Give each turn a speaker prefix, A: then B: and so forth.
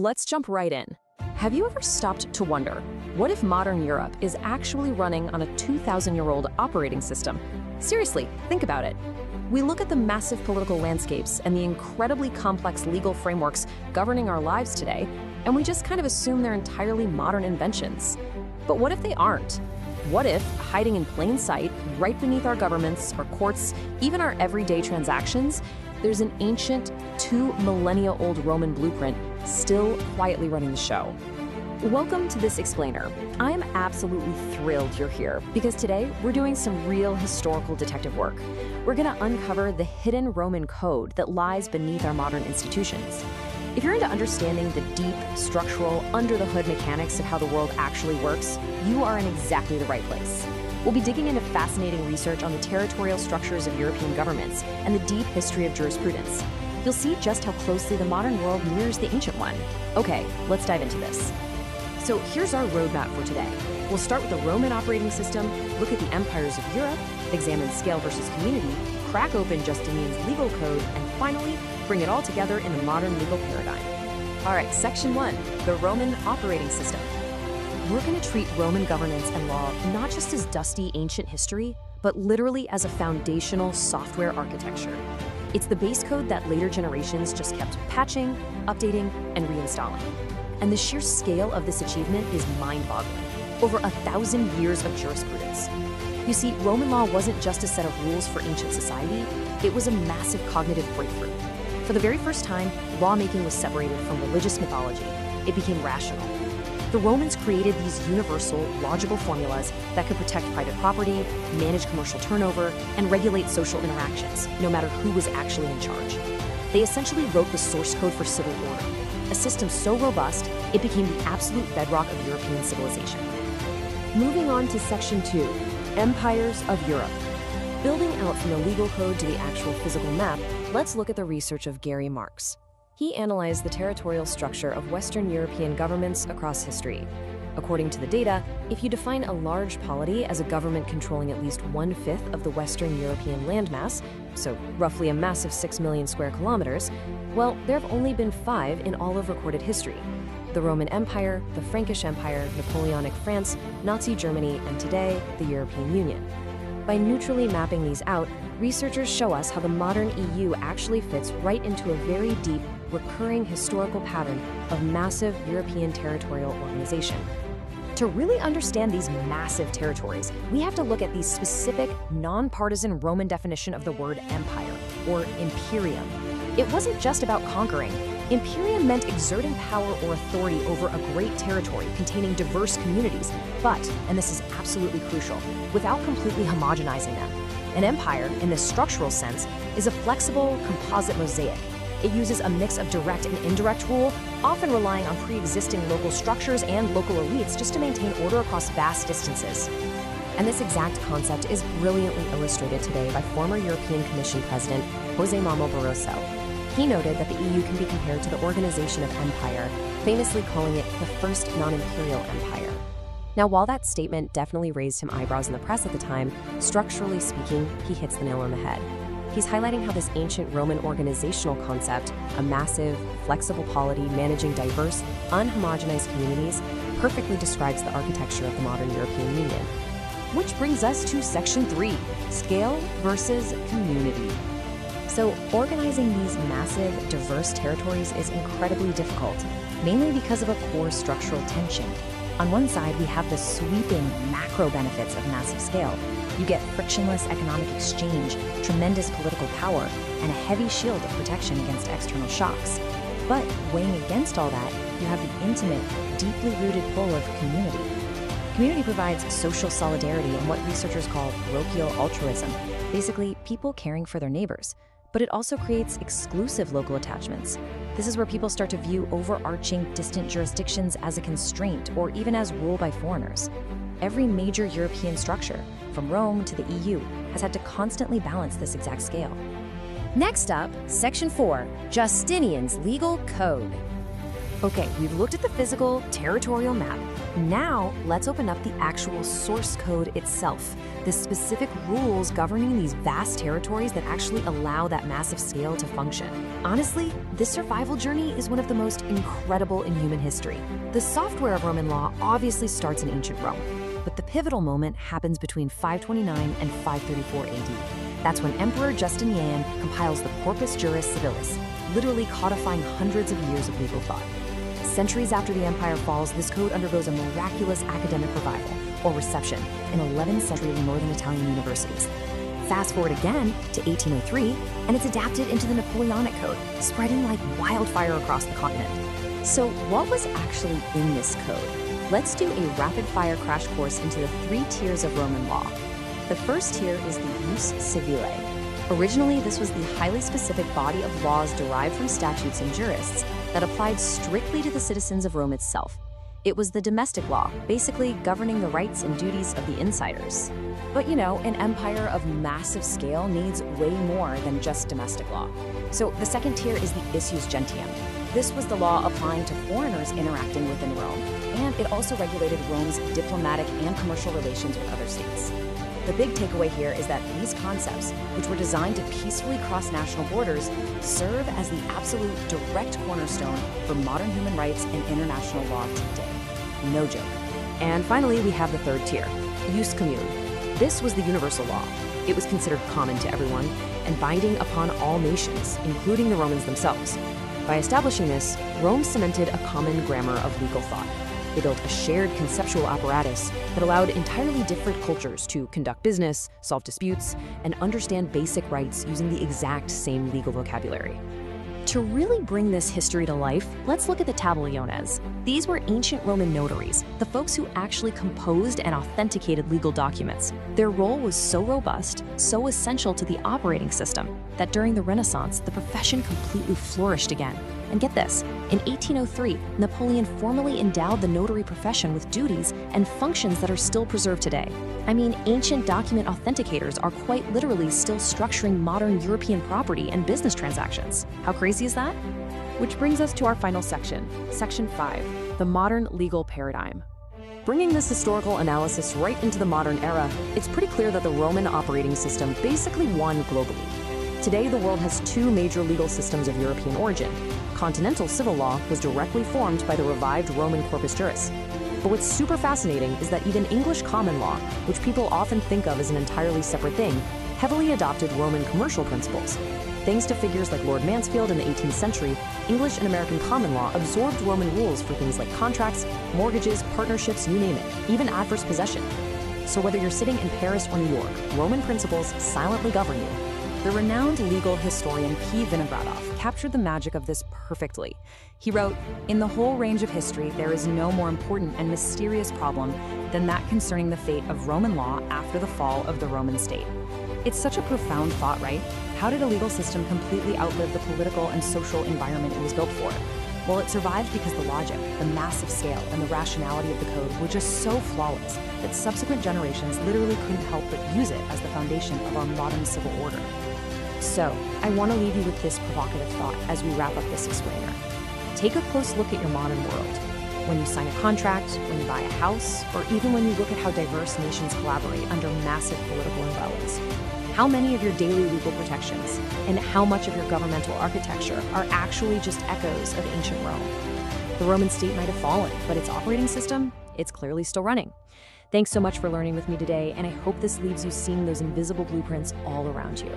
A: let's jump right in. Have you ever stopped to wonder, what if modern Europe is actually running on a 2,000-year-old operating system? Seriously, think about it. We look at the massive political landscapes and the incredibly complex legal frameworks governing our lives today, and we just kind of assume they're entirely modern inventions. But what if they aren't? What if, hiding in plain sight, right beneath our governments, our courts, even our everyday transactions, there's an ancient, 2-millennia-old Roman blueprint still quietly running the show? Welcome to this explainer. I am absolutely thrilled you're here because today we're doing some real historical detective work. We're going to uncover the hidden Roman code that lies beneath our modern institutions. If you're into understanding the deep, structural, under-the-hood mechanics of how the world actually works, you are in exactly the right place. We'll be digging into fascinating research on the territorial structures of European governments and the deep history of jurisprudence. You'll see just how closely the modern world mirrors the ancient one. Okay, let's dive into this. So here's our roadmap for today. We'll start with the Roman operating system, look at the empires of Europe, examine scale versus community, crack open Justinian's legal code, and finally, bring it all together in the modern legal paradigm. All right, section 1, the Roman operating system. We're going to treat Roman governance and law not just as dusty ancient history, but literally as a foundational software architecture. It's the base code that later generations just kept patching, updating, and reinstalling. And the sheer scale of this achievement is mind-boggling. Over 1,000 years of jurisprudence. You see, Roman law wasn't just a set of rules for ancient society, it was a massive cognitive breakthrough. For the very first time, lawmaking was separated from religious mythology. It became rational. The Romans created these universal, logical formulas that could protect private property, manage commercial turnover, and regulate social interactions, no matter who was actually in charge. They essentially wrote the source code for civil order, a system so robust, it became the absolute bedrock of European civilization. Moving on to section 2, empires of Europe. Building out from the legal code to the actual physical map, let's look at the research of Gary Marks. He analyzed the territorial structure of Western European governments across history. According to the data, if you define a large polity as a government controlling at least 1/5 of the Western European landmass, so roughly a massive 6 million square kilometers, well, there have only been 5 in all of recorded history. The Roman Empire, the Frankish Empire, Napoleonic France, Nazi Germany, and today, the European Union. By neutrally mapping these out, researchers show us how the modern EU actually fits right into a very deep, recurring historical pattern of massive European territorial organization. To really understand these massive territories, we have to look at the specific, non-partisan Roman definition of the word empire, or imperium. It wasn't just about conquering. Imperium meant exerting power or authority over a great territory containing diverse communities, but, and this is absolutely crucial, without completely homogenizing them. An empire, in this structural sense, is a flexible, composite mosaic. It uses a mix of direct and indirect rule, often relying on pre-existing local structures and local elites just to maintain order across vast distances. And this exact concept is brilliantly illustrated today by former European Commission President José Manuel Barroso. He noted that the EU can be compared to the organization of empire, famously calling it the first non-imperial empire. Now, while that statement definitely raised some eyebrows in the press at the time, structurally speaking, he hits the nail on the head. He's highlighting how this ancient Roman organizational concept, a massive, flexible polity managing diverse, unhomogenized communities, perfectly describes the architecture of the modern European Union. Which brings us to section 3, scale versus community. So, organizing these massive, diverse territories is incredibly difficult, mainly because of a core structural tension. On one side, we have the sweeping macro benefits of massive scale. You get frictionless economic exchange, tremendous political power, and a heavy shield of protection against external shocks. But weighing against all that, you have the intimate, deeply rooted pull of community. Community provides social solidarity and what researchers call parochial altruism, basically people caring for their neighbors. But it also creates exclusive local attachments. This is where people start to view overarching, distant jurisdictions as a constraint or even as rule by foreigners. Every major European structure, from Rome to the EU, has had to constantly balance this exact scale. Next up, section 4, Justinian's legal code. Okay, we've looked at the physical, territorial map. Now, let's open up the actual source code itself, the specific rules governing these vast territories that actually allow that massive scale to function. Honestly, this survival journey is one of the most incredible in human history. The software of Roman law obviously starts in ancient Rome, but the pivotal moment happens between 529 and 534 AD. That's when Emperor Justinian compiles the Corpus Juris Civilis, literally codifying hundreds of years of legal thought. Centuries after the empire falls, this code undergoes a miraculous academic revival, or reception, in 11th century northern Italian universities. Fast forward again to 1803, and it's adapted into the Napoleonic Code, spreading like wildfire across the continent. So what was actually in this code? Let's do a rapid-fire crash course into the 3 tiers of Roman law. The first tier is the Jus Civile. Originally, this was the highly specific body of laws derived from statutes and jurists that applied strictly to the citizens of Rome itself. It was the domestic law, basically governing the rights and duties of the insiders. But you know, an empire of massive scale needs way more than just domestic law. So the second tier is the Ius Gentium. This was the law applying to foreigners interacting within Rome, and it also regulated Rome's diplomatic and commercial relations with other states. The big takeaway here is that these concepts, which were designed to peacefully cross national borders, serve as the absolute direct cornerstone for modern human rights and international law today. No joke. And finally, we have the third tier, Jus Commune. This was the universal law. It was considered common to everyone and binding upon all nations, including the Romans themselves. By establishing this, Rome cemented a common grammar of legal thought. They built a shared conceptual apparatus that allowed entirely different cultures to conduct business, solve disputes, and understand basic rights using the exact same legal vocabulary. To really bring this history to life, let's look at the tabelliones. These were ancient Roman notaries, the folks who actually composed and authenticated legal documents. Their role was so robust, so essential to the operating system, that during the Renaissance, the profession completely flourished again. And get this, in 1803, Napoleon formally endowed the notary profession with duties and functions that are still preserved today. I mean, ancient document authenticators are quite literally still structuring modern European property and business transactions. How crazy is that? Which brings us to our final section, Section 5, the modern legal paradigm. Bringing this historical analysis right into the modern era, it's pretty clear that the Roman operating system basically won globally. Today, the world has 2 major legal systems of European origin. Continental civil law was directly formed by the revived Roman Corpus Juris. But what's super fascinating is that even English common law, which people often think of as an entirely separate thing, heavily adopted Roman commercial principles. Thanks to figures like Lord Mansfield in the 18th century, English and American common law absorbed Roman rules for things like contracts, mortgages, partnerships, you name it, even adverse possession. So whether you're sitting in Paris or New York, Roman principles silently govern you. The renowned legal historian P. Vinogradov captured the magic of this perfectly. He wrote, "In the whole range of history, there is no more important and mysterious problem than that concerning the fate of Roman law after the fall of the Roman state." It's such a profound thought, right? How did a legal system completely outlive the political and social environment it was built for? Well, it survived because the logic, the massive scale, and the rationality of the code were just so flawless that subsequent generations literally couldn't help but use it as the foundation of our modern civil order. So, I want to leave you with this provocative thought as we wrap up this explainer. Take a close look at your modern world. When you sign a contract, when you buy a house, or even when you look at how diverse nations collaborate under massive political umbrellas. How many of your daily legal protections and how much of your governmental architecture are actually just echoes of ancient Rome? The Roman state might have fallen, but its operating system, it's clearly still running. Thanks so much for learning with me today, and I hope this leaves you seeing those invisible blueprints all around you.